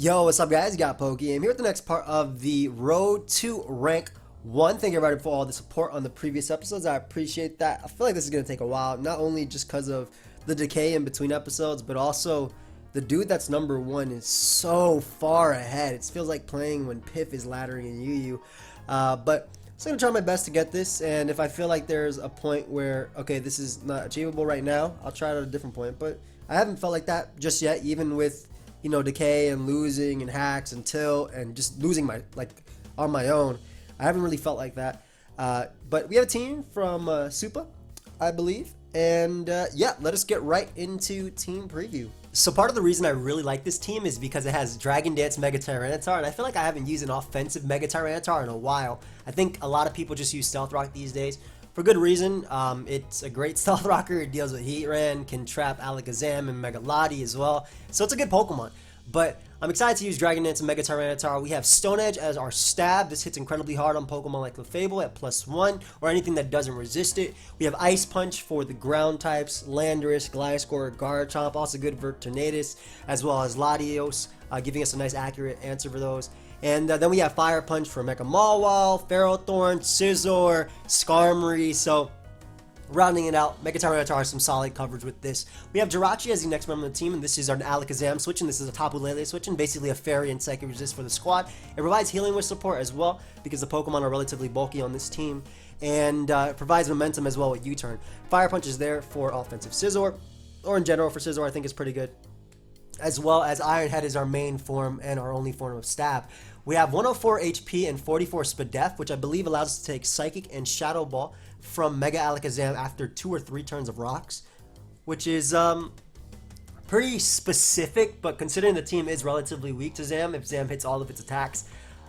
Yo, what's up guys? You got Pokey. I'm here with the next part of the Road to Rank 1. Thank you everybody for all the support on the previous episodes. I appreciate that. I feel like this is going to take a while, not only just because of the decay in between episodes, but also the dude that's number 1 is so far ahead. It feels like playing when Piff is laddering in Yu. But I'm going to try my best to get this, and if I feel like there's a point where, okay, this is not achievable right now, I'll try it at a different point. But I haven't felt like that just yet, even with decay and losing and hacks and tilt and just losing on my own. I haven't really felt like that. But we have a team from Supa, I believe. And yeah, let us get right into team preview. So part of the reason I really like this team is because it has Dragon Dance Mega Tyranitar, and I feel like I haven't used an offensive Mega Tyranitar in a while. I think a lot of people just use Stealth Rock these days. For good reason. It's a great Stealth Rocker. It deals with Heatran, can trap Alakazam and Mega Lottie as well. So it's a good Pokemon. But I'm excited to use Dragon Dance and Mega Tyranitar. We have Stone Edge as our stab. This hits incredibly hard on Pokemon like Clefable at +1 or anything that doesn't resist it. We have Ice Punch for the ground types, Landorus, Gliscor, Garchomp, also good for Tornadus, as well as Latios, giving us a nice accurate answer for those. And then we have Fire Punch for Mecha Mawile, Ferrothorn, Scizor, Skarmory. So rounding it out, Mega Tyranitar has some solid coverage with this. We have Jirachi as the next member of the team, and this is our Alakazam switch, and this is a Tapu Lele switch, and basically a Fairy and Psychic Resist for the squad. It provides healing with support as well, because the Pokemon are relatively bulky on this team, and it provides momentum as well with U-Turn. Fire Punch is there for offensive Scizor, or in general for Scizor, I think is pretty good. As well as Iron Head is our main form and our only form of stab. We have 104 HP and 44 Spadef, which I believe allows us to take Psychic and Shadow Ball from Mega Alakazam after 2 or 3 turns of rocks, which is pretty specific, but considering the team is relatively weak to Zam, if Zam hits all of its attacks,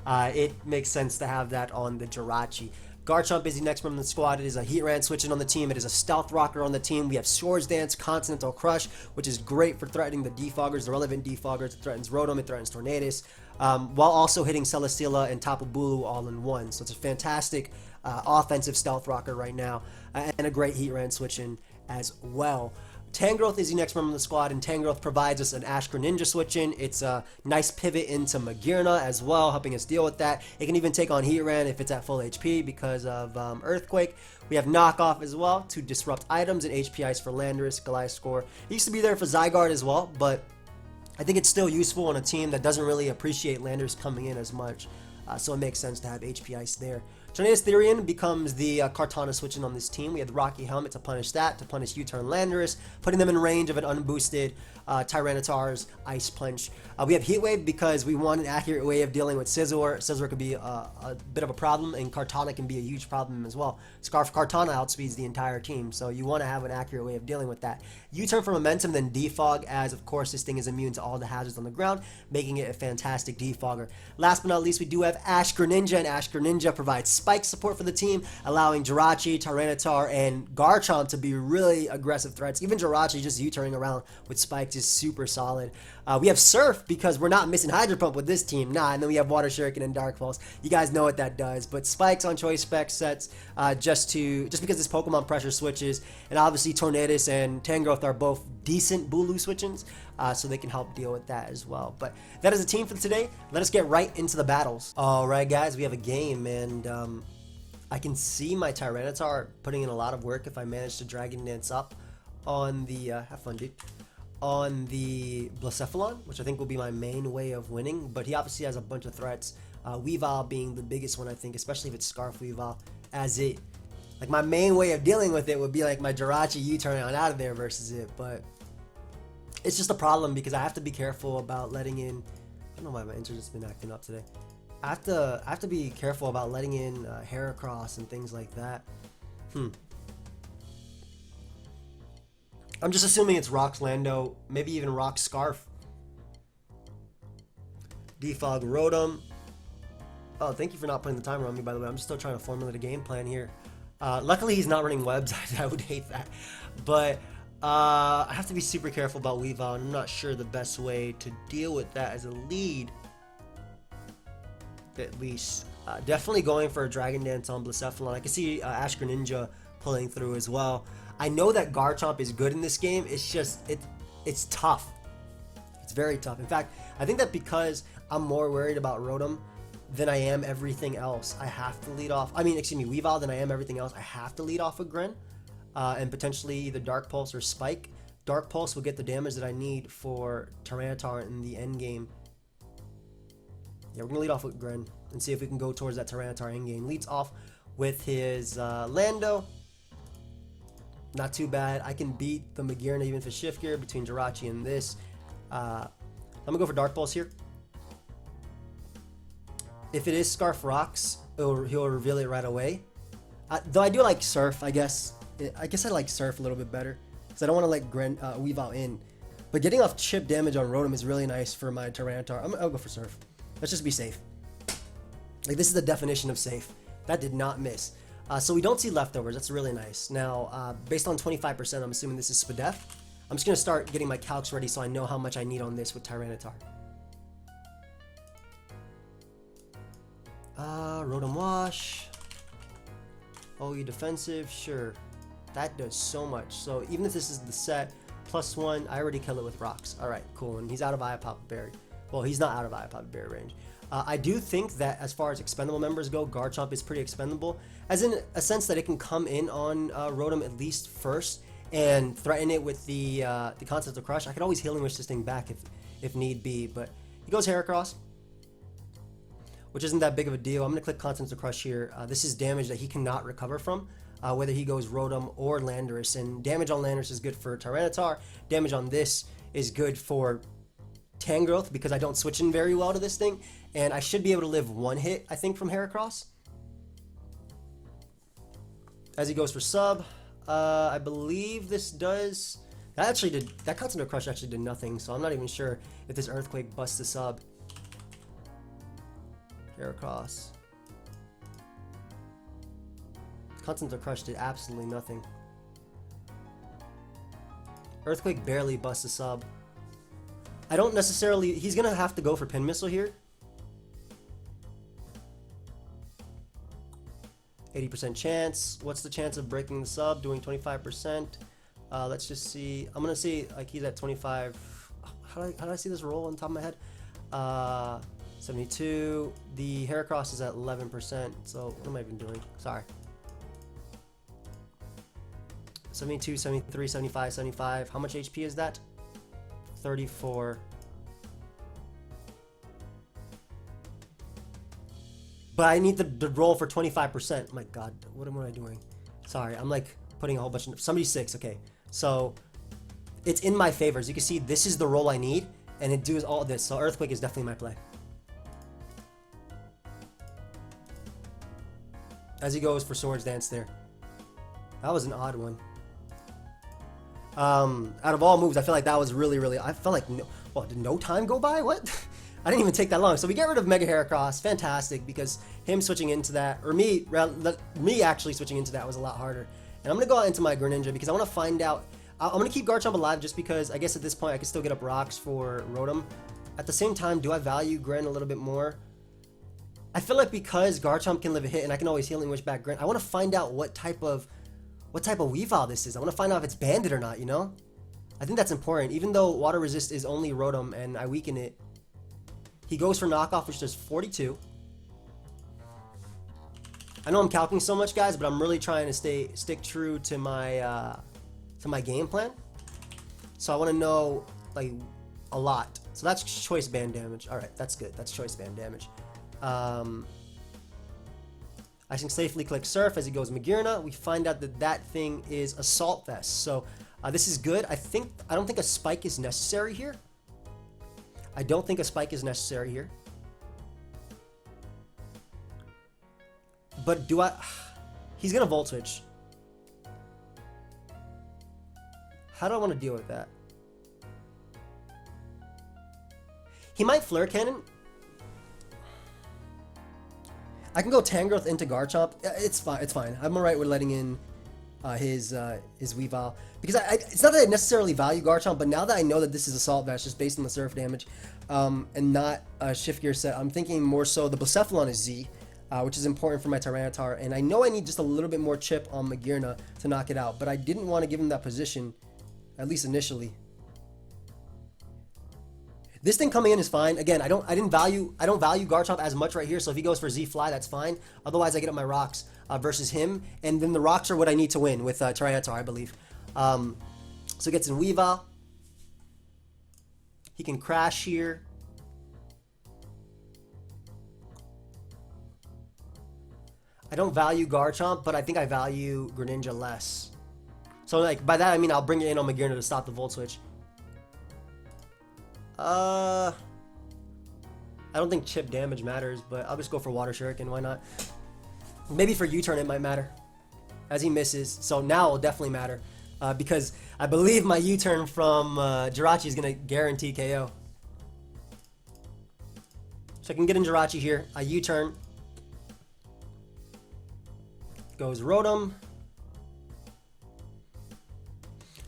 it makes sense to have that on the Jirachi. Garchomp is the next member of the squad. It is a Heatran switching on the team. It is a Stealth Rocker on the team. We have Swords Dance, Continental Crush, which is great for threatening the defoggers, the relevant defoggers. It threatens Rotom, it threatens Tornadus, while also hitting Celesteela and Tapu Bulu all in one. So it's a fantastic offensive Stealth Rocker right now, and a great Heatran switching as well. Tangrowth is the next member of the squad, and Tangrowth provides us an Ash Greninja switch-in. It's a nice pivot into Magearna as well, helping us deal with that. It can even take on Heatran if it's at full HP because of Earthquake. We have Knockoff as well to disrupt items and HP Ice for Landorus, Gliscor. It used to be there for Zygarde as well, but I think it's still useful on a team that doesn't really appreciate Landorus coming in as much. So it makes sense to have HP Ice there. Tornadus Therian becomes the Kartana switching on this team. We have the Rocky Helmet to punish that, to punish U-Turn Landorus, putting them in range of an unboosted Tyranitar's Ice Punch. We have Heat Wave because we want an accurate way of dealing with Scizor. Scizor could be a bit of a problem, and Kartana can be a huge problem as well. Scarf Kartana outspeeds the entire team, so you want to have an accurate way of dealing with that. U-Turn for momentum, then Defog, as of course this thing is immune to all the hazards on the ground, making it a fantastic defogger. Last but not least, we do have Ash Greninja, and Ash Greninja provides spike support for the team, allowing Jirachi, Tyranitar, and Garchomp to be really aggressive threats. Even Jirachi just U-turning around with spikes is super solid. We have Surf because we're not missing Hydro Pump with this team. And then we have Water Shuriken and Dark Pulse. You guys know what that does. But spikes on choice spec sets just because this Pokemon pressure switches, and obviously Tornadus and Tangrowth are both decent Bulu switch-ins, so they can help deal with that as well. But that is the team for today. Let us get right into the battles. Alright guys, we have a game, and I can see my Tyranitar putting in a lot of work if I manage to Dragon Dance up on the, have fun dude, on the Blacephalon, which I think will be my main way of winning, but he obviously has a bunch of threats, Weavile being the biggest one I think, especially if it's Scarf Weavile, as it, like my main way of dealing with it would be like my Jirachi U-turn on out of there versus it, but it's just a problem because I have to be careful about letting in, I don't know why my internet's been acting up today. I have to be careful about letting in Heracross and things like that. I'm just assuming it's Rock's Lando, maybe even Rock's Scarf. Defog Rotom. Oh, thank you for not putting the timer on me, by the way. I'm still trying to formulate a game plan here. Luckily, he's not running webs. I would hate that. But I have to be super careful about Weavile, and I'm not sure the best way to deal with that as a lead. At least. Definitely going for a Dragon Dance on Blacephalon. I can see Ash Greninja pulling through as well. I know that Garchomp is good in this game. It's just, it's tough. It's It's very tough. In fact, I think that because I'm more worried about Rotom than I am everything else, I have to lead off. I mean, excuse me, Weavile than I am everything else. I have to lead off with Gren, and potentially either Dark Pulse or Spike. Dark Pulse will get the damage that I need for Tyranitar in the end game. Yeah, we're gonna lead off with Gren and see if we can go towards that Tyranitar end game. Leads off with his Lando. Not too bad. I can beat the Magearna even for Shift Gear between Jirachi and this. I'm gonna go for Dark Pulse here. If it is Scarf Rocks, he'll reveal it right away. Though I do like Surf, I guess. I guess I like Surf a little bit better because I don't want to let Weavile in. But getting off chip damage on Rotom is really nice for my Tyranitar. I'll go for Surf. Let's just be safe. Like, this is the definition of safe. That did not miss. So we don't see leftovers. That's really nice. Now, based on 25%, I'm assuming this is Spadef. I'm just going to start getting my calcs ready so I know how much I need on this with Tyranitar. Rotom Wash. Oh, you defensive? Sure. That does so much. So even if this is the set, +1, I already kill it with rocks. Alright, cool. And he's out of Iapapa Berry. Well, he's not out of Iapapa Berry range. I do think that as far as expendable members go, Garchomp is pretty expendable, as in a sense that it can come in on Rotom at least first and threaten it with the Continental Crush. I could always Healing Wish this thing back if need be, but he goes Heracross, which isn't that big of a deal. I'm going to click Continental Crush here. This is damage that he cannot recover from, whether he goes Rotom or Landorus, and damage on Landorus is good for Tyranitar. Damage on this is good for Tangrowth because I don't switch in very well to this thing, and I should be able to live one hit, I think, from Heracross. As he goes for sub, I believe this does. That Continental Crush actually did nothing, so I'm not even sure if this Earthquake busts the sub. Heracross. Continental Crush did absolutely nothing. Earthquake barely busts the sub. I don't necessarily. He's gonna have to go for Pin Missile here. 80% chance. What's the chance of breaking the sub? Doing 25%. Let's just see. I'm gonna see like he's at 25. How do I see this roll on top of my head? 72. The Heracross is at 11%. So what am I even doing? Sorry. 72, 73, 75, 75. How much HP is that? 34. But I need the roll for 25%. My god, what am I doing? Sorry, I'm like putting a whole bunch of 76. Okay, so it's in my favor. As you can see, this is the roll I need, and it does all this. So Earthquake is definitely my play. As he goes for Swords Dance there. That was an odd one. Out of all moves, I feel like that was really. I felt like did no time go by? What? I didn't even take that long. So we get rid of Mega Heracross. Fantastic, because him switching into that, or me actually switching into that was a lot harder. And I'm gonna go out into my Greninja because I want to find out. I'm gonna keep Garchomp alive just because I guess at this point I can still get up rocks for Rotom. At the same time, do I value Gren a little bit more? I feel like because Garchomp can live a hit and I can always Healing Wish back Gren, I want to find out what type of Weavile this is. I want to find out if it's banded or not, you know? I think that's important. Even though Water Resist is only Rotom and I weaken it, he goes for Knockoff, which does 42. I know I'm calculating so much, guys, but I'm really trying to stick true to my game plan. So I want to know like a lot. So that's Choice Band damage. All right, that's good. That's Choice Band damage. I can safely click Surf as he goes Magearna. We find out that thing is Assault Vest. So this is good. I don't think a Spike is necessary here. He's gonna Volt Switch. How do I want to deal with that? He might Flare Cannon. I can go Tangrowth into Garchomp. It's fine. I'm alright with letting in his Weavile. Because it's not that I necessarily value Garchomp, but now that I know that this is Assault Vest just based on the Surf damage, and not a Shift Gear set, I'm thinking more so the Blacephalon is Z, which is important for my Tyranitar, and I know I need just a little bit more chip on Magearna to knock it out, but I didn't want to give him that position, at least initially. This thing coming in is fine. Again, I don't value Garchomp as much right here. So if he goes for Z Fly, that's fine. Otherwise, I get up my rocks versus him, and then the rocks are what I need to win with Tyranitar, I believe. So he gets in Weavile. He can crash here. I don't value Garchomp, but I think I value Greninja less. So like by that I mean I'll bring it in on Magearna to stop the Volt Switch. I don't think chip damage matters, but I'll just go for Water Shuriken, why not? Maybe for U-turn it might matter, as he misses. So now it'll definitely matter, because I believe my U-turn from Jirachi is going to guarantee KO. So I can get in Jirachi here. I U-turn. Goes Rotom.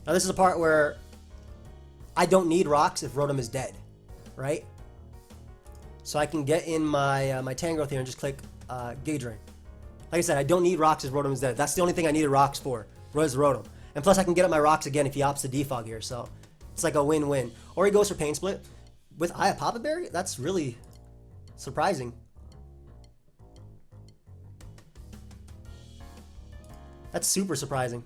Now this is a part where I don't need rocks if Rotom is dead, right? So I can get in my my Tangrowth here and just click Giga Drain. Like I said, I don't need rocks if Rotom is dead. That's the only thing I needed rocks for, was Rotom. And plus I can get up my rocks again if he opts to defog here, so it's like a win-win. Or he goes for Pain Split. With Papa Berry, that's really surprising. That's super surprising.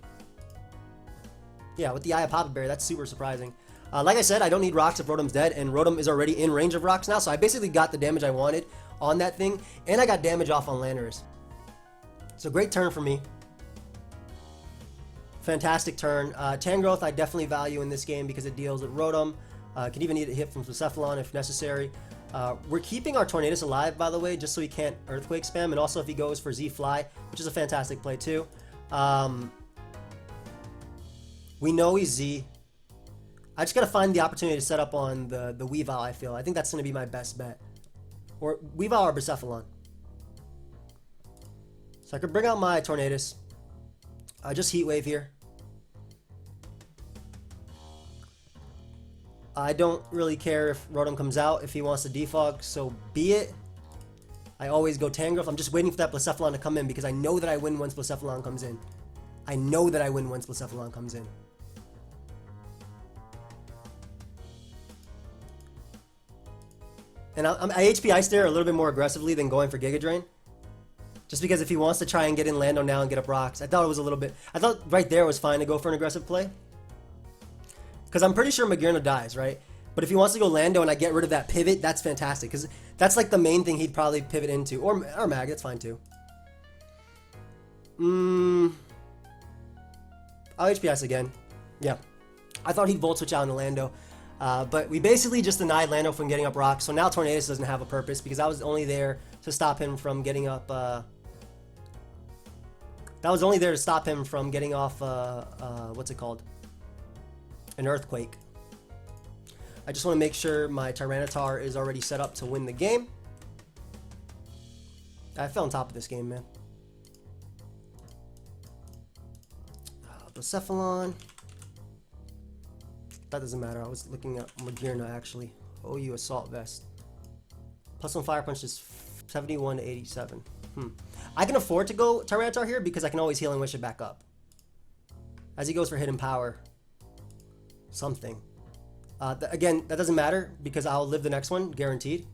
Yeah, with the Papa Berry, that's super surprising. Like I said, I don't need rocks if Rotom's dead, and Rotom is already in range of rocks now, so I basically got the damage I wanted on that thing, and I got damage off on Landorus. So great turn for me. Fantastic turn. Tangrowth I definitely value in this game because it deals with Rotom. Can even need a hit from Blacephalon if necessary. We're keeping our Tornadus alive, by the way, just so he can't Earthquake spam, and also if he goes for Z-Fly, which is a fantastic play too. We know he's Z. I just gotta find the opportunity to set up on the Weavile, I feel. I think that's gonna be my best bet. Or Weavile or Blacephalon. So I could bring out my Tornadus. Just Heat Wave here. I don't really care if Rotom comes out. If he wants to defog, so be it. I always go Tangrowth. I'm just waiting for that Blacephalon to come in because I know that I win once Blacephalon comes in. I know that I win once Blacephalon comes in. And I HP Ice there a little bit more aggressively than going for Giga Drain. Just because if he wants to try and get in Lando now and get up rocks, I thought it was a little bit... I thought right there was fine to go for an aggressive play. Because I'm pretty sure Magearna dies, right? But if he wants to go Lando and I get rid of that pivot, that's fantastic. Because that's like the main thing he'd probably pivot into. Or Mag, that's fine too. I'll HP Ice again. Yeah. I thought he'd Volt Switch out into Lando. But we basically just denied Lando from getting up rocks. So now Tornadus doesn't have a purpose because I was only there to stop him from getting up... that was only there to stop him from getting off... what's it called? An Earthquake. I just want to make sure my Tyranitar is already set up to win the game. I fell on top of this game, man. Blacephalon. That doesn't matter. I was looking at Magearna actually. OU Assault Vest. Plus one Fire Punch is 71 to 87. I can afford to go Tyranitar here because I can always Healing Wish it back up. As he goes for Hidden Power. Something. Again, that doesn't matter because I'll live the next one, guaranteed.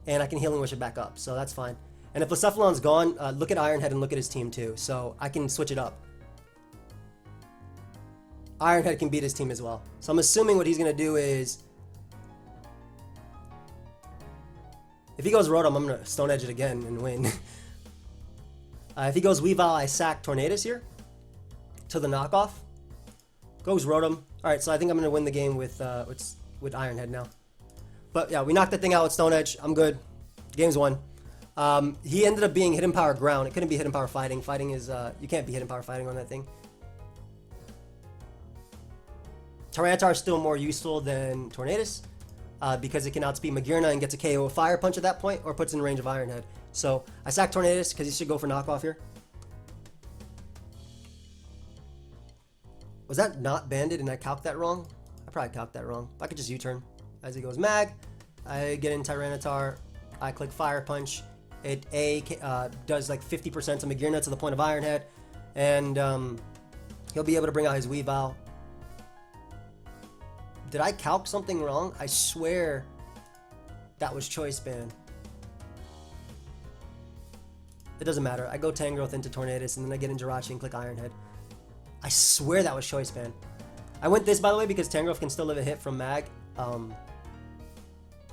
And I can Healing Wish it back up, so that's fine. And if Blacephalon's gone, look at Ironhead and look at his team too. So I can switch it up. Ironhead can beat his team as well. So I'm assuming what he's going to do is... If he goes Rotom, I'm going to Stone Edge it again and win. If he goes Weavile, I sack Tornadus here. To the knockoff. Goes Rotom. Alright, so I think I'm going to win the game with Ironhead now. But yeah, we knocked that thing out with Stone Edge. I'm good. Game's won. He ended up being Hidden Power Ground. It couldn't be Hidden Power Fighting. Fighting is... you can't be Hidden Power Fighting on that thing. Tyranitar is still more useful than Tornadus because it can outspeed Magearna and gets a KO with Fire Punch at that point or puts in range of Ironhead. So I sack Tornadus because he should go for knockoff here. Was that not banded and I calced that wrong? I probably calced that wrong. I could just U-turn. As he goes Mag, I get in Tyranitar, I click Fire Punch. It does like 50% to Magearna to the point of Ironhead, and he'll be able to bring out his Weavile. Did I calc something wrong? I swear That was Choice Band. It doesn't matter. I go Tangrowth into Tornadus, and then I get in Jirachi and click Iron Head. I swear that was Choice Band. I went this, by the way, because Tangrowth can still live a hit from Mag. And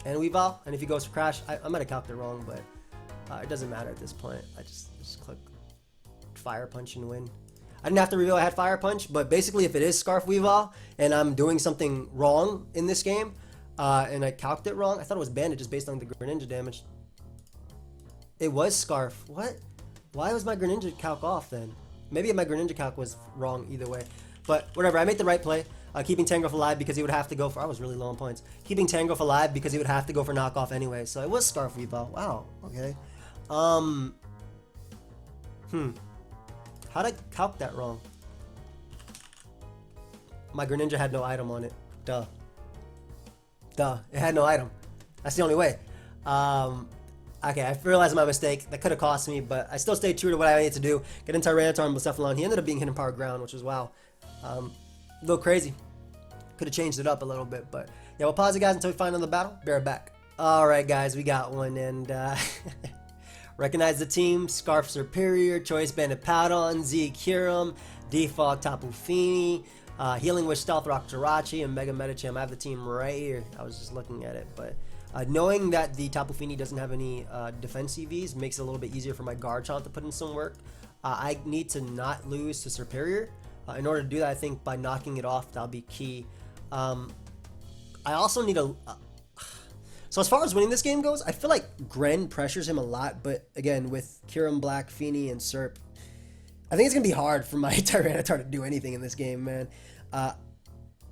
Weavile. And if he goes for Crash, I might have calculated it wrong, but it doesn't matter at this point. I just click Fire Punch and win. I didn't have to reveal I had Fire Punch, but basically if it is Scarf Weavile and I'm doing something wrong in this game, and I calced it wrong, I thought it was Bandit just based on the Greninja damage. It was Scarf. What? Why was my Greninja calc off then? Maybe my Greninja calc was wrong either way. But whatever, I made the right play. Keeping Tangrowth alive because he would have to go for... I was really low on points. Keeping Tangrowth alive because he would have to go for knockoff anyway. So it was Scarf Weavile. Wow. Okay. How'd I calc that wrong? My Greninja had no item on it. Duh. It had no item. That's the only way. Okay, I realized my mistake. That could have cost me, but I still stayed true to what I needed to do. Get into Tyranitar and Blacephalon. He ended up being hidden power ground, which was wow. A little crazy. Could have changed it up a little bit, but yeah, we'll pause it, guys, until we find another battle. Be right back. Alright, guys, we got one, and recognize the team. Scarf Superior, Choice Bandit Powdon, Z Kyurem, Default Tapu Fini, Healing Wish Stealth Rock Jirachi, and Mega Medicham. I have the team right here. I was just looking at it, but knowing that the Tapu Fini doesn't have any defense EVs makes it a little bit easier for my Garchomp to put in some work. I need to not lose to Superior. In order to do that, I think by knocking it off, that'll be key. I also need a... So as far as winning this game goes, I feel like Gren pressures him a lot, but again, with Kyurem, Black, Fini, and Serp, I think it's going to be hard for my Tyranitar to do anything in this game, man.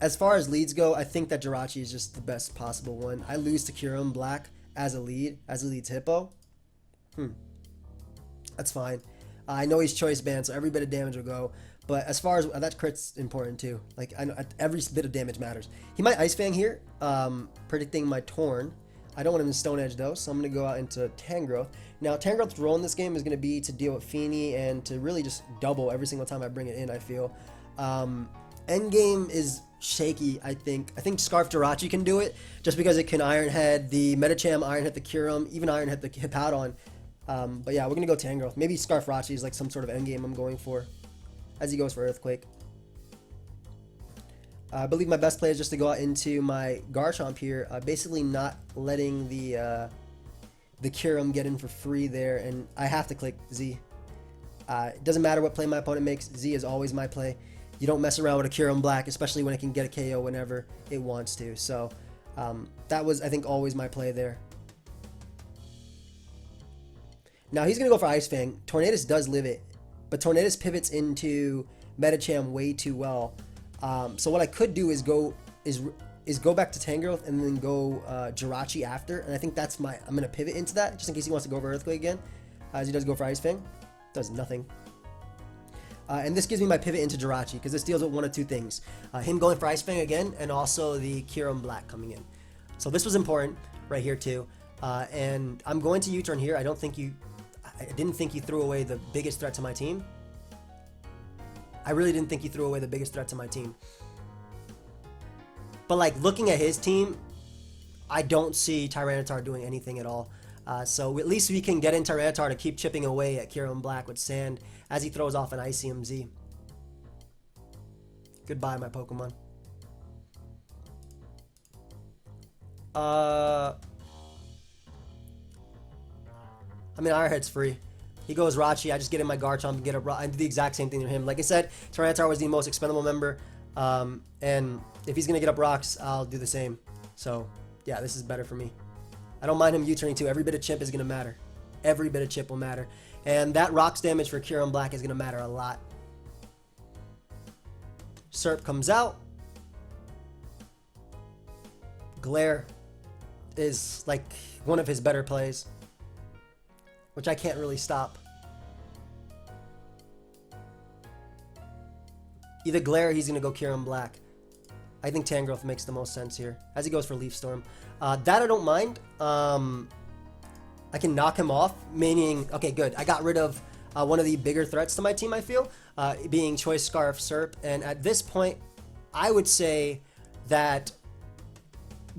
As far as leads go, I think that Jirachi is just the best possible one. I lose to Kyurem, Black as a lead Hippo. That's fine. I know he's Choice Band, so every bit of damage will go. But as far as that crit's important too. Like I know every bit of damage matters. He might Ice Fang here, predicting my Torn. I don't want him to Stone Edge though, so I'm gonna go out into Tangrowth. Now Tangrowth's role in this game is gonna be to deal with Fini and to really just double every single time I bring it in. I feel. Endgame is shaky. I think Scarf Jirachi can do it just because it can Iron Head the Medicham, Iron Head the Kyurem, even Iron Head the Hippowdon. But yeah, we're gonna go Tangrowth. Maybe Scarf Rachi is like some sort of endgame I'm going for. As he goes for Earthquake. I believe my best play is just to go out into my Garchomp here, basically not letting the Kyurem get in for free there, and I have to click Z. It doesn't matter what play my opponent makes, Z is always my play. You don't mess around with a Kyurem Black, especially when it can get a KO whenever it wants to. So that was, I think, always my play there. Now he's going to go for Ice Fang. Tornadus does live it. But Tornadus pivots into Medicham way too well. So what I could do is go back to Tangrowth and then go Jirachi after. And I think that's I'm going to pivot into that just in case he wants to go for Earthquake again. As he does go for Ice Fang. Does nothing. And this gives me my pivot into Jirachi because this deals with one of two things. Him going for Ice Fang again and also the Kyurem Black coming in. So this was important right here too. And I'm going to U-turn here. I didn't think he threw away the biggest threat to my team. I really didn't think he threw away the biggest threat to my team. But like looking at his team, I don't see Tyranitar doing anything at all. So at least we can get in Tyranitar to keep chipping away at Kyurem Black with Sand as he throws off an ICMZ. Goodbye, my Pokemon. I mean, Iron Head's free. He goes Rachi. I just get in my Garchomp and get a I do the exact same thing to him. Like I said, Tyranitar was the most expendable member. And if he's going to get up rocks, I'll do the same. So, yeah, this is better for me. I don't mind him U-turning too. Every bit of chip is going to matter. Every bit of chip will matter. And that rocks damage for Kyurem Black is going to matter a lot. Serp comes out. Glare is like one of his better plays, which I can't really stop. Either Glare or he's going to go Kyurem Black. I think Tangrowth makes the most sense here, as he goes for Leaf Storm. That I don't mind. I can knock him off, meaning... Okay, good. I got rid of one of the bigger threats to my team, I feel, being Choice Scarf Serp. And at this point, I would say that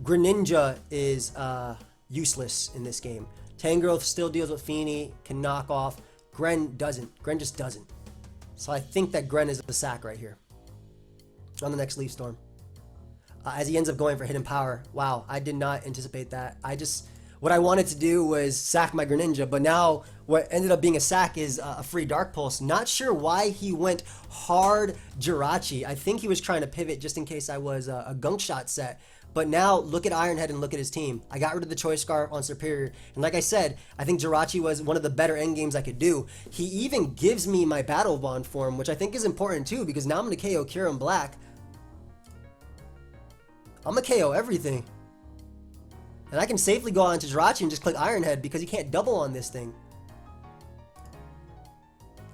Greninja is useless in this game. Tangrowth still deals with Feeny, can knock off. Gren doesn't. Gren just doesn't. So I think that Gren is a sack right here on the next Leaf Storm. As he ends up going for Hidden Power. Wow, I did not anticipate that. What I wanted to do was sack my Greninja, but now what ended up being a sack is a free Dark Pulse. Not sure why he went hard Jirachi. I think he was trying to pivot just in case I was a Gunk Shot set. But now look at Ironhead and look at his team. I got rid of the Choice Scarf on Superior. And like I said, I think Jirachi was one of the better endgames I could do. He even gives me my Battle Bond form, which I think is important too, because now I'm going to KO Kyurem Black. I'm going to KO everything. And I can safely go on to Jirachi and just click Ironhead because he can't double on this thing.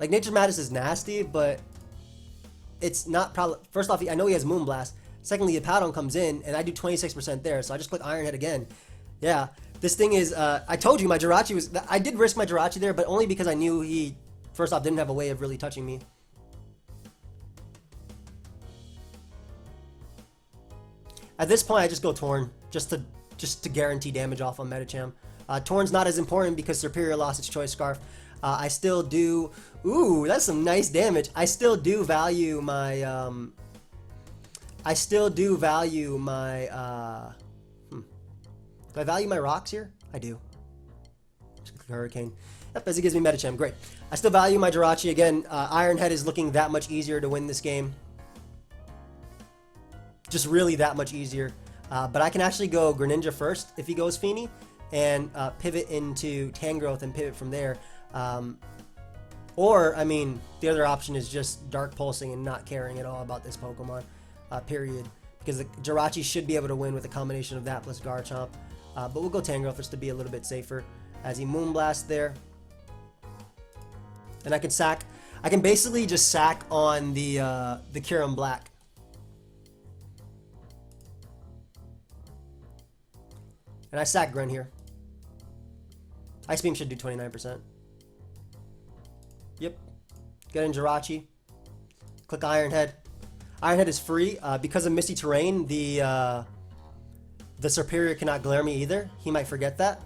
Like, Nature's Madness is nasty, but it's not probably... First off, I know he has Moonblast. Secondly, Hippowdon comes in, and I do 26% there, so I just click Ironhead again. Yeah, this thing is... I told you my Jirachi was... I did risk my Jirachi there, but only because I knew he, first off, didn't have a way of really touching me. At this point, I just go Torn, just to guarantee damage off on Medicham. Torn's not as important because Superior lost its Choice Scarf. I still do... Ooh, that's some nice damage. I still do value my... Do I value my rocks here? I do. Just click Hurricane. Yep, as it gives me Medicham. Great. I still value my Jirachi. Again, Ironhead is looking that much easier to win this game. Just really that much easier. But I can actually go Greninja first if he goes Feeny, and pivot into Tangrowth and pivot from there. Or, I mean, the other option is just Dark Pulsing and not caring at all about this Pokemon, period. Because the Jirachi should be able to win with a combination of that plus Garchomp. But we'll go Tangrowth just to be a little bit safer as he Moonblast there. And I can sack. I can basically just sack on the Kyurem Black. And I sack Gren here. Ice Beam should do 29%. Yep. Get in Jirachi. Click Ironhead. Ironhead is free. Because of Misty Terrain, the Superior cannot glare me either. He might forget that.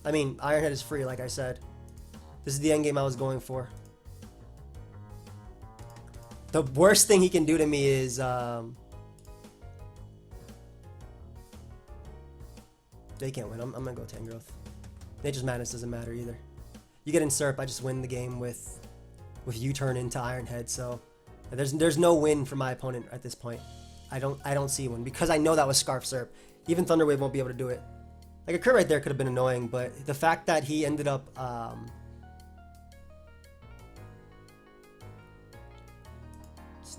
I mean, Ironhead is free, like I said. This is the endgame I was going for. The worst thing he can do to me is... They can't win. I'm gonna go Tangrowth. Nature's Madness doesn't matter either. You get Insurp, I just win the game with U-turn into Ironhead. So there's no win for my opponent at this point. I don't see one because I know that was Scarf Surp. Even Thunderwave won't be able to do it. Like a crit right there could have been annoying, but the fact that he ended up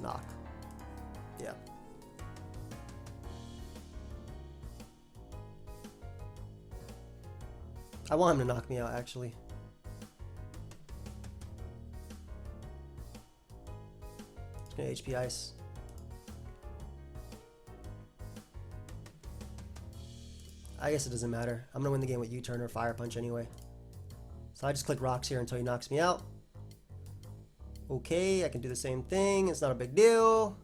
knock. Yeah. I want him to knock me out, actually. Just gonna HP Ice. I guess it doesn't matter. I'm gonna win the game with U-turn or Fire Punch anyway. So I just click rocks here until he knocks me out. Okay, I can do the same thing. It's not a big deal.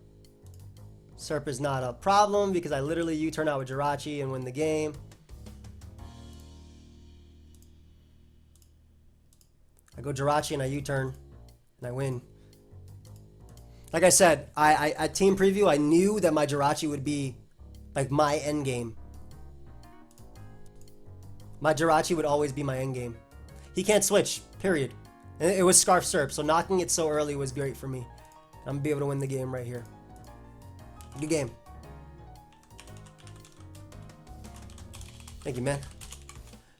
Surp is not a problem because I literally U-turn out with Jirachi and win the game. I go Jirachi and I U-turn and I win. Like I said, I at team preview, I knew that my Jirachi would be like my end game. My Jirachi would always be my end game. He can't switch, period. And it was Scarf Surp, so knocking it so early was great for me. I'm gonna be able to win the game right here. Good game. Thank you, man.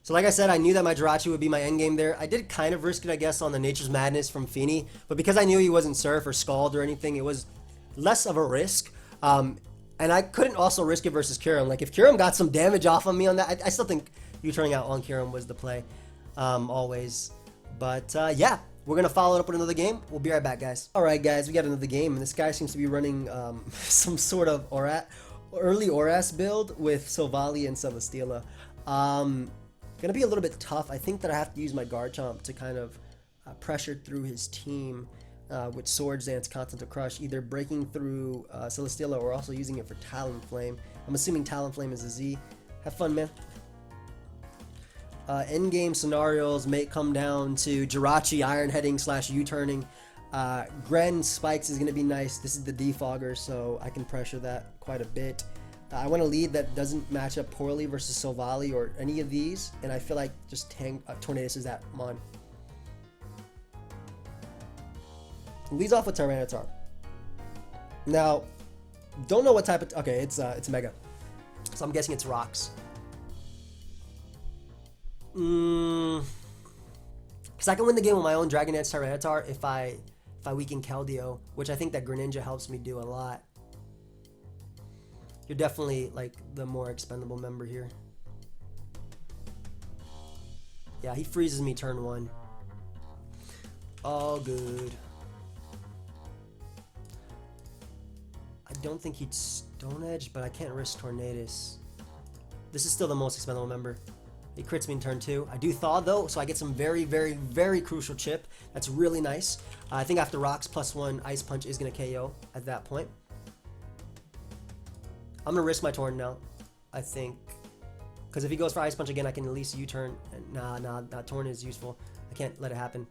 So like I said, I knew that my Jirachi would be my endgame there. I did kind of risk it, I guess, on the Nature's Madness from Feeny. But because I knew he wasn't Surf or Scald or anything, it was less of a risk. And I couldn't also risk it versus Kyurem. Like, if Kyurem got some damage off on me on that, I still think you turning out on Kyurem was the play, always. But, yeah, we're going to follow it up with another game. We'll be right back, guys. All right, guys, we got another game. And this guy seems to be running some sort of early Oras build with Silvally and Celesteela. Gonna be a little bit tough. I think that I have to use my Garchomp to kind of pressure through his team with Swords Dance, Continental Crush, either breaking through Celesteela or also using it for Talonflame. I'm assuming Talonflame is a Z. Have fun, man. Endgame scenarios may come down to Jirachi Iron Heading / U-turning. Gren Spikes is going to be nice. This is the defogger, so I can pressure that quite a bit. I want a lead that doesn't match up poorly versus Silvally or any of these, and I feel like just Tornadus is that mon. Leads off with Tyranitar. Now, don't know what type of... Okay, it's Mega. So I'm guessing it's Rocks. Because I can win the game with my own Dragon Dance Tyranitar if I weaken Keldeo, which I think that Greninja helps me do a lot. You're definitely like the more expendable member here. Yeah, he freezes me turn 1. All good. I don't think he'd Stone Edge, but I can't risk Tornadus. This is still the most expendable member. He crits me in turn 2. I do Thaw though, so I get some very, very, very crucial chip. That's really nice. I think after Rocks +1, Ice Punch is going to KO at that point. I'm going to risk my Torn now, I think. Because if he goes for Ice Punch again, I can at least U-turn. Nah, Torn is useful. I can't let it happen.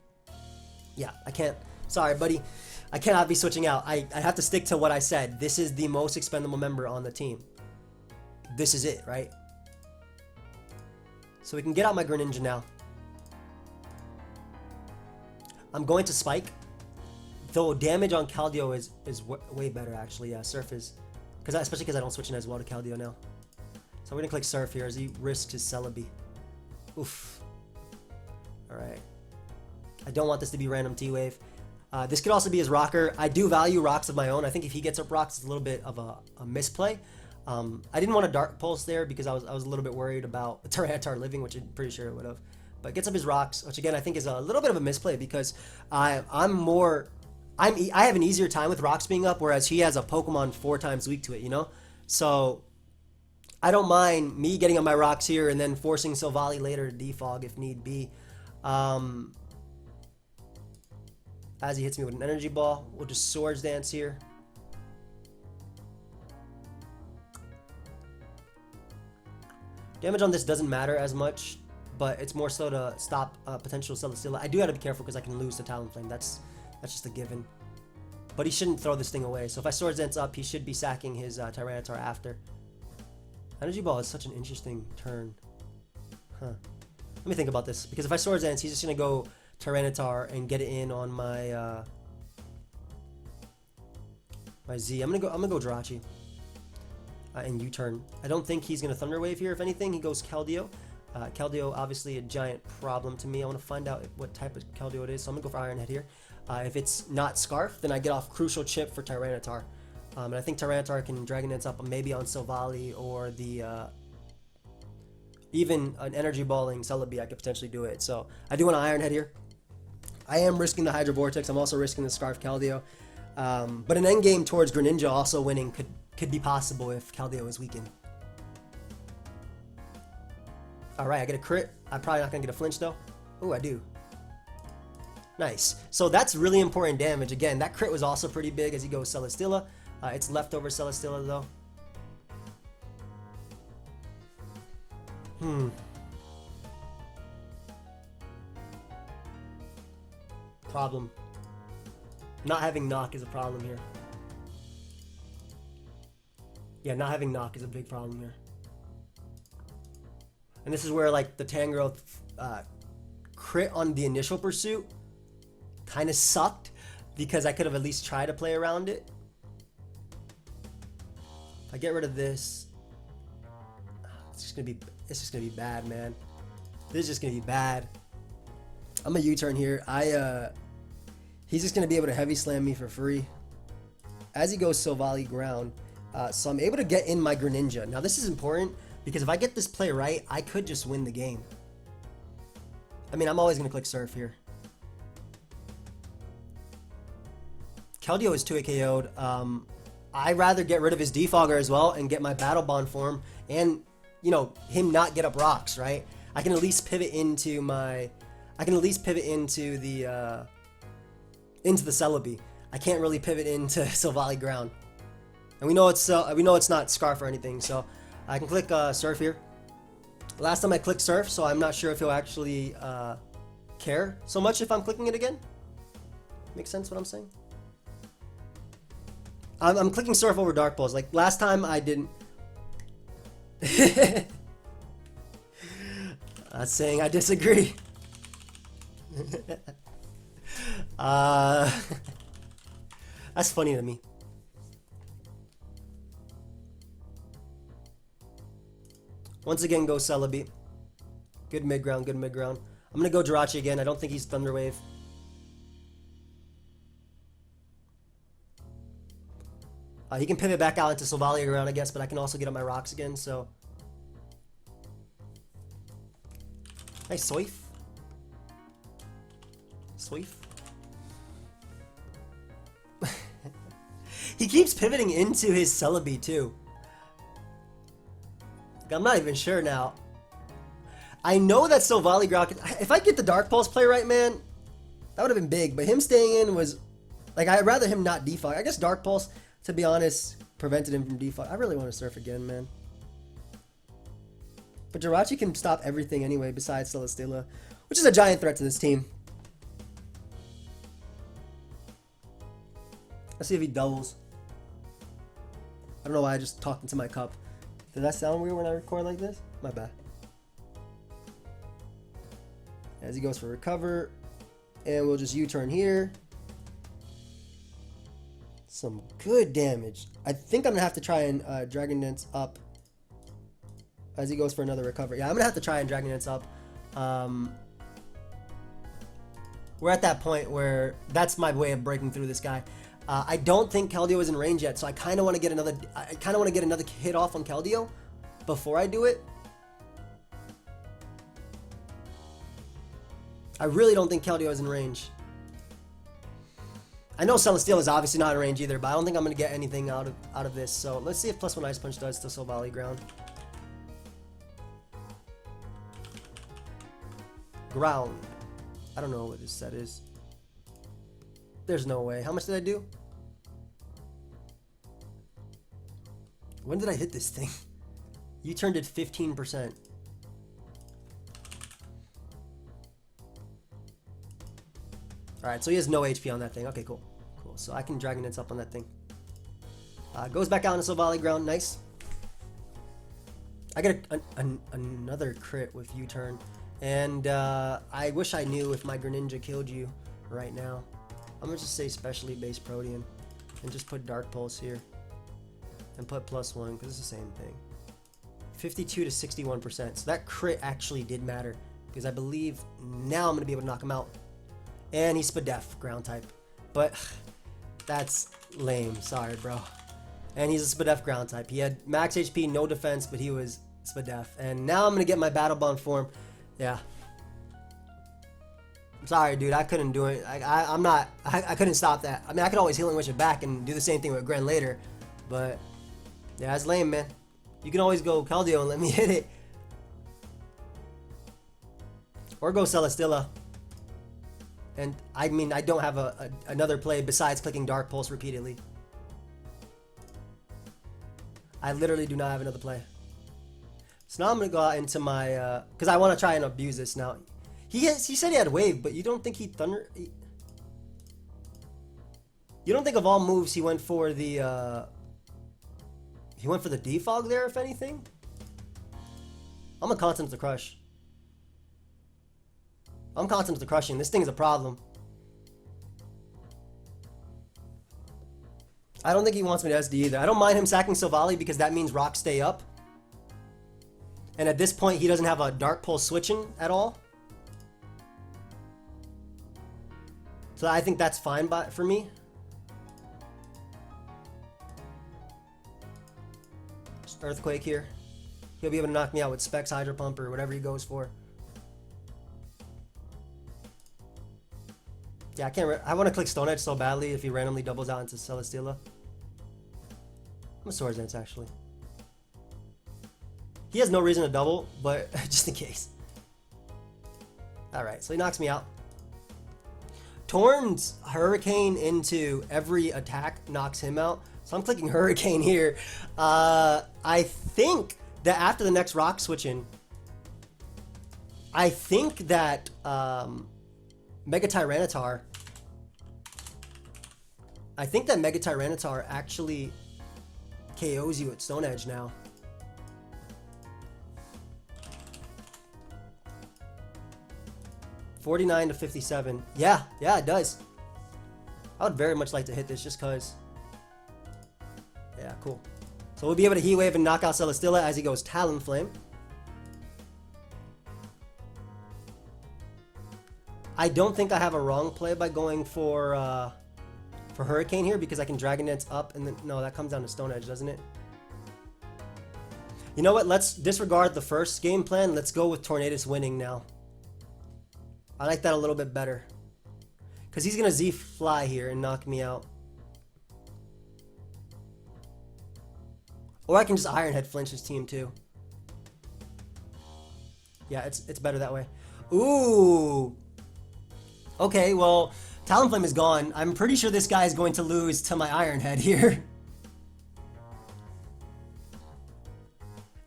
Yeah, I can't. Sorry, buddy. I cannot be switching out. I have to stick to what I said. This is the most expendable member on the team. This is it, right? So we can get out my Greninja now. I'm going to Spike. Though damage on Keldeo is way better, actually. Yeah, Surf is. Especially because I don't switch in as well to Keldeo now. So we're going to click Surf here as he risks his Celebi. Oof. Alright. I don't want this to be random T-Wave. This could also be his Rocker. I do value Rocks of my own. I think if he gets up Rocks, it's a little bit of a misplay. I didn't want a Dark Pulse there because I was a little bit worried about Tyranitar living, which I'm pretty sure it would have. But gets up his Rocks, which again I think is a little bit of a misplay because I have an easier time with Rocks being up, whereas he has a Pokemon 4 times weak to it, you know? So I don't mind me getting on my Rocks here and then forcing Silvally later to defog if need be. As he hits me with an Energy Ball, we'll just Swords Dance here. Damage on this doesn't matter as much, but it's more so to stop potential Celesteela. I do have to be careful because I can lose to Talonflame. That's just a given. But he shouldn't throw this thing away. So if I Swords Dance up, he should be sacking his Tyranitar after. Energy Ball is such an interesting turn. Huh. Let me think about this. Because if I Swords Dance, he's just going to go Tyranitar and get it in on my my Z. I'm gonna go Jirachi. And U-turn. I don't think he's going to Thunder Wave here. If anything, he goes Keldeo. Keldeo, obviously a giant problem to me. I want to find out what type of Keldeo it is, so I'm going to go for Iron Head here. If it's not Scarf, then I get off Crucial Chip for Tyranitar. And I think Tyranitar can Dragon Dance up maybe on Silvally or the... even an Energy Balling Celebi, I could potentially do it. So I do want to Iron Head here. I am risking the Hydro Vortex. I'm also risking the Scarf Keldeo. But an endgame towards Greninja also winning could be possible if Keldeo is weakened. Alright, I get a crit. I'm probably not going to get a flinch though. Oh, I do. Nice. So that's really important damage. Again, that crit was also pretty big as he goes Celesteela. It's leftover Celesteela though. Problem. Not having Knock is a problem here. Yeah, not having Knock is a big problem here. And this is where like the Tangrowth crit on the initial pursuit kind of sucked because I could have at least tried to play around it. If I get rid of this, it's just gonna be bad, man. This is just gonna be bad. I'm a U-turn here. He's just gonna be able to heavy slam me for free. As he goes Silvally ground, so I'm able to get in my Greninja. Now this is important because if I get this play right, I could just win the game. I mean, I'm always gonna click Surf here. Keldeo is 2 KO'd. I'd rather get rid of his Defogger as well and get my Battle Bond form and, you know, him not get up Rocks, right? I can at least pivot into my... into the Celebi. I can't really pivot into Silvally ground. And we know it's not Scarf or anything, so I can click Surf here. Last time I clicked Surf, so I'm not sure if he'll actually care so much if I'm clicking it again. Makes sense what I'm saying? I'm clicking Surf over Dark Pulse. Like last time I didn't. Not saying I disagree. That's funny to me. Once again, go Celebi. Good mid ground, good mid ground. I'm gonna go Jirachi again. I don't think he's Thunder Wave. He can pivot back out into Silvally around, I guess, but I can also get on my rocks again, so. Nice Soif. Soif. He keeps pivoting into his Celebi too. I'm not even sure now. I know that Silvally Growl, if I get the Dark Pulse play right, man, that would have been big. But him staying in was, like, I'd rather him not defog. I guess Dark Pulse, to be honest, prevented him from defog. I really want to Surf again, man. But Jirachi can stop everything anyway besides Celesteela, which is a giant threat to this team. Let's see if he doubles. I don't know why I just talked into my cup. Does that sound weird when I record like this? My bad. As he goes for recover. And we'll just U-turn here. Some good damage. I think I'm going to have to try and Dragon Dance up. As he goes for another recovery. Yeah, I'm going to have to try and Dragon Dance up. We're at that point where that's my way of breaking through this guy. I don't think Keldeo is in range yet, so I kind of want to get another. I kind of want to get another hit off on Keldeo before I do it. I really don't think Keldeo is in range. I know Celesteela is obviously not in range either, but I don't think I'm going to get anything out of this. So let's see if +1 Ice Punch does to Silvally Ground. Ground. I don't know what this set is. There's no way. How much did I do? When did I hit this thing? You turned it 15%. Alright, so he has no HP on that thing. Okay, cool. Cool. So I can Dragon Dance up on that thing. Goes back out into Silvally Ground. Nice. I get another crit with U-turn. And I wish I knew if my Greninja killed you right now. I'm gonna just say specially based Protean and just put Dark Pulse here and put +1 because it's the same thing. 52 to 61%. So that crit actually did matter because I believe now I'm gonna be able to knock him out. And he's Spadef, ground type, but that's lame. Sorry, bro. And he's a Spadef ground type. He had max HP, no defense, but he was Spadef. And now I'm gonna get my Battle Bond form. Yeah. Sorry, dude. I couldn't do it. I couldn't stop that. I mean, I could always Healing Wish it back and do the same thing with Gren later. But, yeah, it's lame, man. You can always go Keldeo and let me hit it. Or go Celesteela. And, I mean, I don't have another play besides clicking Dark Pulse repeatedly. I literally do not have another play. So now I'm going to go out into my... because I want to try and abuse this now. He said he had Wave, but you don't think he Thunder... You don't think of all moves he went for the... He went for the Defog there, if anything? I'm a Constant to Crush. I'm Constant to Crushing. This thing is a problem. I don't think he wants me to SD either. I don't mind him sacking Silvally because that means rocks stay up. And at this point, he doesn't have a Dark Pulse switching at all. So I think that's fine for me. Just Earthquake here. He'll be able to knock me out with Specs, Hydro Pump, or whatever he goes for. Yeah, I can't. I want to click Stone Edge so badly if he randomly doubles out into Celesteela. I'm a Swords Dance actually. He has no reason to double, but just in case. Alright, so he knocks me out. Torn's Hurricane into every attack knocks him out. So I'm clicking Hurricane here. I think that after the next rock switch in, I think that Mega Tyranitar. I think that Mega Tyranitar actually KOs you at Stone Edge now. $49 to $57. Yeah, it does. I would very much like to hit this just cause. Yeah, cool. So we'll be able to Heat Wave and knock out Celesteela as he goes Talonflame. I don't think I have a wrong play by going for Hurricane here because I can Dragon Dance up and then no, that comes down to Stone Edge, doesn't it? You know what? Let's disregard the first game plan. Let's go with Tornadus winning now. I like that a little bit better. Because he's going to Z-Fly here and knock me out. Or I can just Iron Head flinch his team too. Yeah, it's better that way. Ooh. Okay, well, Talonflame is gone. I'm pretty sure this guy is going to lose to my Iron Head here.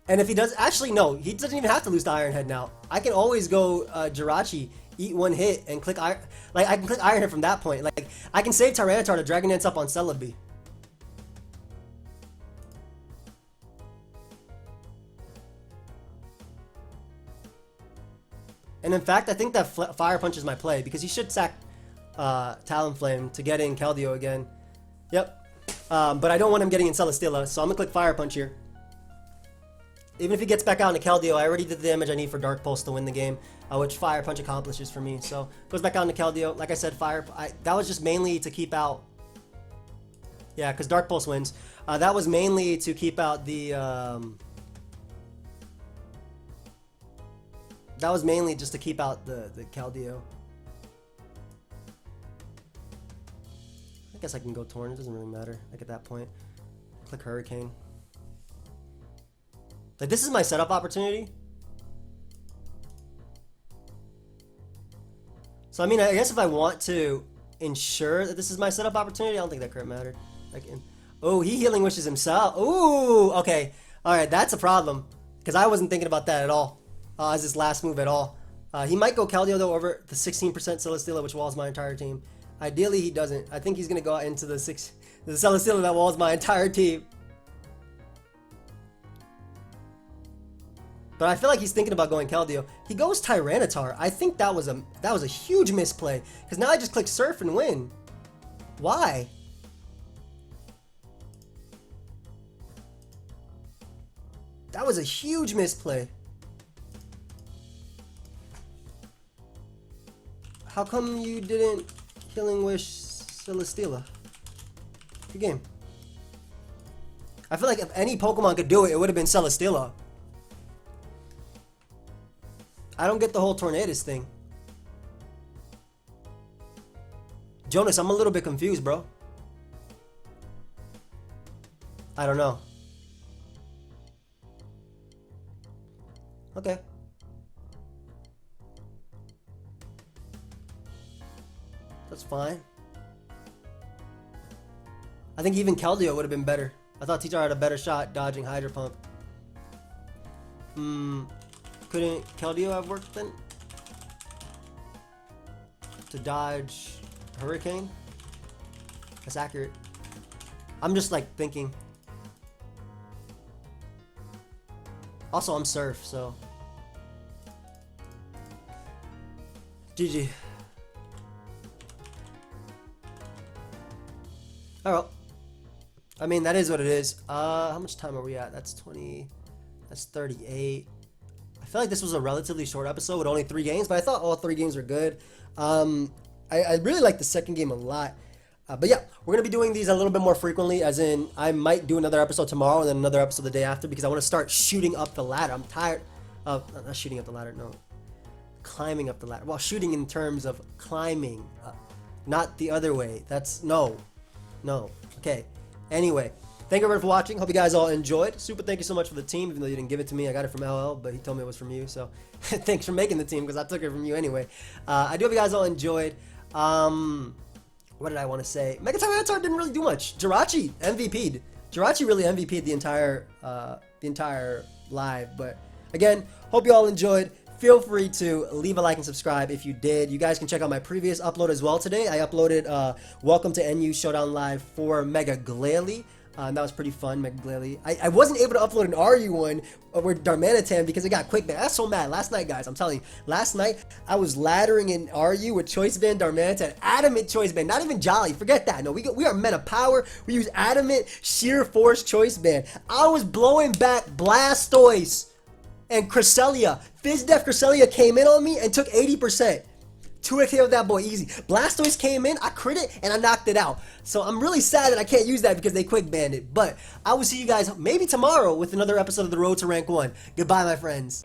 And if he does... Actually, no. He doesn't even have to lose to Iron Head now. I can always go Jirachi, eat one hit, and click Iron... Like, I can click Iron Head from that point. Like, I can save Tyranitar to Dragon Dance up on Celebi. And in fact, I think that Fire Punch is my play because he should sack Talonflame to get in Keldeo again. Yep. But I don't want him getting in Celesteela, so I'm going to click Fire Punch here. Even if he gets back out into Keldeo, I already did the damage I need for Dark Pulse to win the game, which Fire Punch accomplishes for me. So, goes back out into Keldeo. Like I said, that was just mainly to keep out... Yeah, because Dark Pulse wins. That was mainly to keep out the... That was mainly just to keep out the Keldeo. I guess I can go Torn. It doesn't really matter. Like at that point. Click Hurricane. Like, this is my setup opportunity. So, I mean, I guess if I want to ensure that this is my setup opportunity, I don't think that crit mattered. Oh, he Healing Wishes himself. Ooh, okay. Alright, that's a problem. Because I wasn't thinking about that at all. As his last move at all. He might go Keldeo, though, over the 16% Celesteela, which walls my entire team. Ideally, he doesn't. I think he's going to go out into the Celesteela that walls my entire team. But I feel like he's thinking about going Keldeo. He goes Tyranitar. I think that was a huge misplay. Because now I just click Surf and win. Why? That was a huge misplay. How come you didn't Healing Wish Celesteela? Good game. I feel like if any Pokemon could do it, it would have been Celesteela. I don't get the whole Tornadus thing. Jonas, I'm a little bit confused, bro. I don't know. Okay. That's fine. I think even Keldeo would have been better. I thought T-Jar had a better shot dodging Hydro Pump. Couldn't Keldeo have worked then? To dodge Hurricane? That's accurate. I'm just like thinking. Also, I'm Surf, so. GG. Alright. I mean, that is what it is. How much time are we at? That's 20. That's 38. I feel like this was a relatively short episode with only 3 games, but I thought all 3 games were good. I really like the second game a lot. But yeah, we're going to be doing these a little bit more frequently, as in I might do another episode tomorrow and then another episode the day after because I want to start shooting up the ladder. I'm tired of, not shooting up the ladder, no. Climbing up the ladder. Well, shooting in terms of climbing up, not the other way. That's, no. Okay. Anyway, thank you everyone for watching. Hope you guys all enjoyed. Super thank you so much for the team, even though you didn't give it to me. I got it from LL, but he told me it was from you. So thanks for making the team because I took it from you anyway. I do hope you guys all enjoyed. what did I want to say? Mega Tyranitar didn't really do much. Jirachi MVP'd. Jirachi really MVP'd the entire live. But again, hope you all enjoyed. Feel free to leave a like and subscribe if you did. You guys can check out my previous upload as well today. I uploaded Welcome to NU Showdown Live for Mega Glalie. That was pretty fun, Mega Glalie. I wasn't able to upload an RU one with Darmanitan because it got quick ban. That's so mad. Last night, guys, I'm telling you, last night I was laddering in RU with Choice Band, Darmanitan, Adamant Choice Band, not even Jolly. Forget that. No, we are men of power. We use Adamant Sheer Force Choice Band. I was blowing back Blastoise and Cresselia. FizzDef Cresselia came in on me and took 80%. 2 KO that boy easy. Blastoise came in, I crit it, and I knocked it out. So I'm really sad that I can't use that because they quick banned it. But I will see you guys maybe tomorrow with another episode of the Road to Rank 1. Goodbye, my friends.